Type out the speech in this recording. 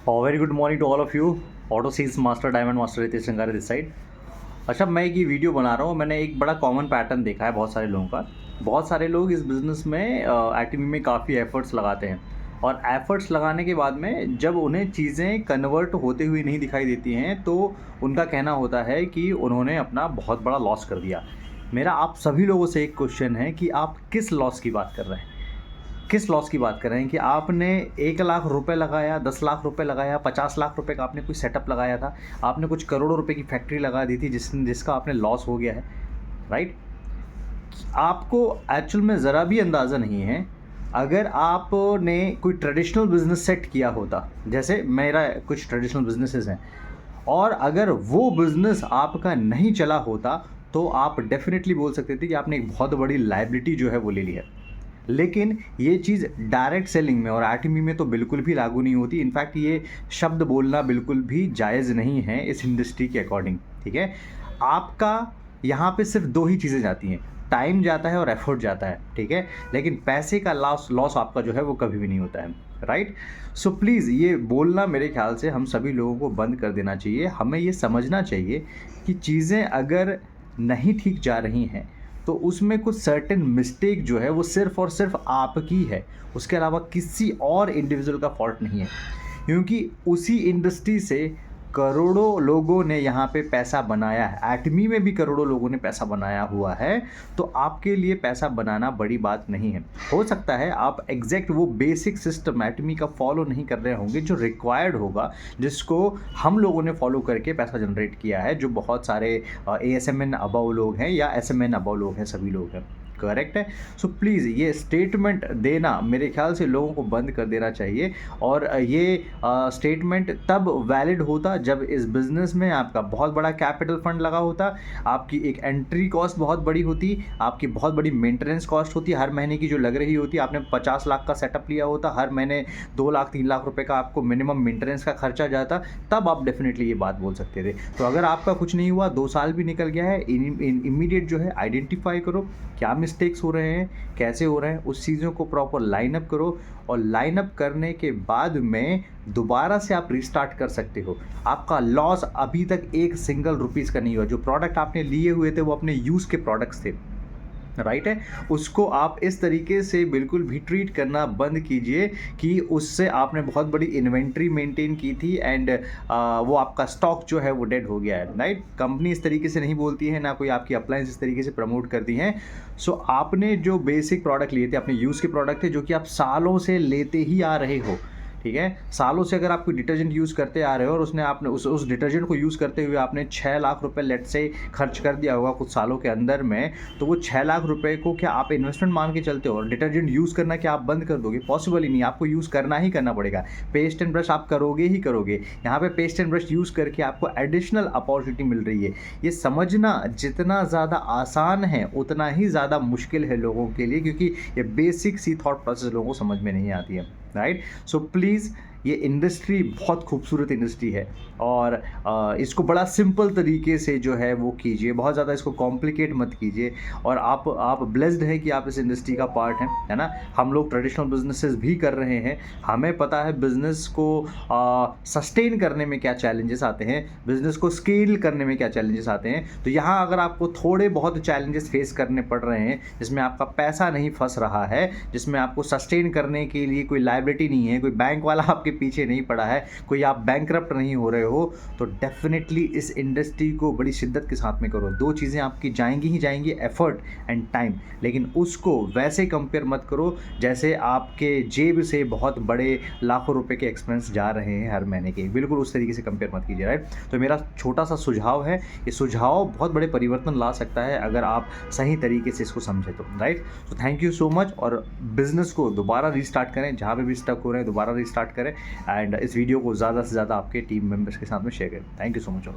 Very good morning to all of you. Auto sales master diamond master Ritesh Sangare this side. अच्छा, मैं एक ये video बना रहा हूँ। मैंने एक बड़ा कॉमन पैटर्न देखा है बहुत सारे लोगों का। बहुत सारे लोग इस बिज़नेस में एक्टिविटी में काफ़ी एफर्ट्स लगाते हैं, और एफर्ट्स लगाने के बाद में जब उन्हें चीज़ें कन्वर्ट होते हुए नहीं दिखाई देती हैं तो उनका कहना होता है कि उन्होंने अपना बहुत बड़ा लॉस कर दिया। मेरा आप सभी लोगों से एक क्वेश्चन है कि आप किस लॉस की बात कर रहे हैं? किस लॉस की बात कर रहे हैं कि आपने 1 लाख रुपए लगाया, 10 लाख रुपए लगाया, 50 लाख रुपए का आपने कोई सेटअप लगाया था, आपने कुछ करोड़ों रुपए की फैक्ट्री लगा दी थी जिसका आपने लॉस हो गया है, राइट? आपको एक्चुअल में ज़रा भी अंदाज़ा नहीं है। अगर आपने कोई ट्रेडिशनल बिजनेस सेट किया होता, जैसे मेरा कुछ ट्रेडिशनल बिजनेसेस हैं, और अगर वो बिजनेस आपका नहीं चला होता तो आप डेफिनेटली बोल सकते थे कि आपने एक बहुत बड़ी लायबिलिटी जो है वो ले ली है। लेकिन ये चीज़ डायरेक्ट सेलिंग में और आरटीमी में तो बिल्कुल भी लागू नहीं होती। इनफैक्ट ये शब्द बोलना बिल्कुल भी जायज़ नहीं है इस इंडस्ट्री के अकॉर्डिंग, ठीक है? आपका यहाँ पे सिर्फ दो ही चीज़ें जाती हैं, टाइम जाता है और एफर्ट जाता है, ठीक है? लेकिन पैसे का लॉस आपका जो है वो कभी भी नहीं होता है, राइट? सो प्लीज़ ये बोलना मेरे ख्याल से हम सभी लोगों को बंद कर देना चाहिए। हमें ये समझना चाहिए कि चीज़ें अगर नहीं ठीक जा रही हैं तो उसमें कुछ सर्टेन मिस्टेक जो है वो सिर्फ़ और सिर्फ आपकी है, उसके अलावा किसी और इंडिविजुअल का फॉल्ट नहीं है। क्योंकि उसी इंडस्ट्री से करोड़ों लोगों ने यहाँ पे पैसा बनाया है, एटमी में भी करोड़ों लोगों ने पैसा बनाया हुआ है। तो आपके लिए पैसा बनाना बड़ी बात नहीं है। हो सकता है आप एग्जैक्ट वो बेसिक सिस्टम एटमी का फॉलो नहीं कर रहे होंगे जो रिक्वायर्ड होगा, जिसको हम लोगों ने फॉलो करके पैसा जनरेट किया है, जो बहुत सारे ASMN अबव लोग हैं या SMN अबव लोग हैं, सभी लोग हैं, करेक्ट है? सो प्लीज़ ये स्टेटमेंट देना मेरे ख्याल से लोगों को बंद कर देना चाहिए। और ये स्टेटमेंट तब वैलिड होता जब इस बिज़नेस में आपका बहुत बड़ा कैपिटल फंड लगा होता, आपकी एक एंट्री कॉस्ट बहुत बड़ी होती, आपकी बहुत बड़ी मेंटेनेंस कॉस्ट होती हर महीने की जो लग रही होती। आपने 50 लाख का सेटअप लिया होता, हर महीने 2 लाख 3 लाख रुपए का आपको मिनिमम मेंटेनेंस का खर्चा जाता, तब आप डेफिनेटली ये बात बोल सकते थे। तो अगर आपका कुछ नहीं हुआ, 2 साल भी निकल गया है, इमीडिएट जो है आइडेंटिफाई करो क्या मिस्टेक्स हो रहे हैं, कैसे हो रहे हैं, उस चीज़ों को प्रॉपर लाइन अप करो, और लाइन अप करने के बाद में दोबारा से आप रिस्टार्ट कर सकते हो। आपका लॉस अभी तक एक सिंगल रुपीज़ का नहीं हुआ। जो प्रोडक्ट आपने लिए हुए थे वो अपने यूज़ के प्रोडक्ट्स थे, राइट है? उसको आप इस तरीके से बिल्कुल भी ट्रीट करना बंद कीजिए कि उससे आपने बहुत बड़ी इन्वेंट्री मेंटेन की थी एंड वो आपका स्टॉक जो है वो डेड हो गया है, राइट? कंपनी इस तरीके से नहीं बोलती है, ना कोई आपकी अप्लायंस इस तरीके से प्रमोट करती हैं। सो आपने जो बेसिक प्रोडक्ट लिए थे, अपने यूज़ के प्रोडक्ट थे, जो कि आप सालों से लेते ही आ रहे हो, ठीक है? सालों से अगर आप कोई डिटर्जेंट यूज़ करते आ रहे हो और उसने आपने उस डिटर्जेंट को यूज़ करते हुए आपने 6 लाख रुपए लेट से खर्च कर दिया होगा कुछ सालों के अंदर में, तो वो 6 लाख रुपए को क्या आप इन्वेस्टमेंट मान के चलते हो? और डिटर्जेंट यूज़ करना क्या आप बंद कर दोगे? पॉसिबल ही नहीं, आपको यूज़ करना ही करना पड़ेगा। पेस्ट एंड ब्रश आप करोगे ही करोगे। यहाँ पे पेस्ट एंड ब्रश यूज़ करके आपको एडिशनल अपॉर्चुनिटी मिल रही है। ये समझना जितना ज़्यादा आसान है उतना ही ज़्यादा मुश्किल है लोगों के लिए, क्योंकि ये बेसिक सी थॉट प्रोसेस लोगों को समझ में नहीं आती है, राइट? सो प्लीज़ ये इंडस्ट्री बहुत खूबसूरत इंडस्ट्री है, और इसको बड़ा सिंपल तरीके से जो है वो कीजिए, बहुत ज़्यादा इसको कॉम्प्लिकेट मत कीजिए। और आप ब्लेस्ड हैं कि आप इस इंडस्ट्री का पार्ट हैं, है ना? हम लोग ट्रेडिशनल बिजनेसेस भी कर रहे हैं, हमें पता है बिज़नेस को सस्टेन करने में क्या चैलेंजेस आते हैं, बिज़नेस को स्केल करने में क्या चैलेंजेस आते हैं। तो यहाँ अगर आपको थोड़े बहुत चैलेंजेस फेस करने पड़ रहे हैं, जिसमें आपका पैसा नहीं फंस रहा है, जिसमें आपको सस्टेन करने के लिए कोई लायबिलिटी नहीं है, कोई बैंक वाला आपके पीछे नहीं पड़ा है, कोई आप बैंकरप्ट नहीं हो रहे हो, तो डेफिनेटली इस इंडस्ट्री को बड़ी शिद्दत के साथ में करो। दो चीज़ें आपकी जाएंगी ही जाएंगी, एफर्ट एंड टाइम, लेकिन उसको वैसे कंपेयर मत करो जैसे आपके जेब से बहुत बड़े लाखों रुपए के एक्सपेंस जा रहे हैं हर महीने के। बिल्कुल उस तरीके से कंपेयर मत कीजिए, राइट? तो मेरा छोटा सा सुझाव है, ये सुझाव बहुत बड़े परिवर्तन ला सकता है अगर आप सही तरीके से इसको समझे तो, राइट? तो थैंक यू सो मच। और बिज़नेस को दोबारा रीस्टार्ट करें, जहाँ पे भी स्टक हो रहे हैं दोबारा रीस्टार्ट करें, एंड इस वीडियो को ज़्यादा से ज़्यादा आपके टीम मेंबर्स के साथ में शेयर करें। Thank you so much all.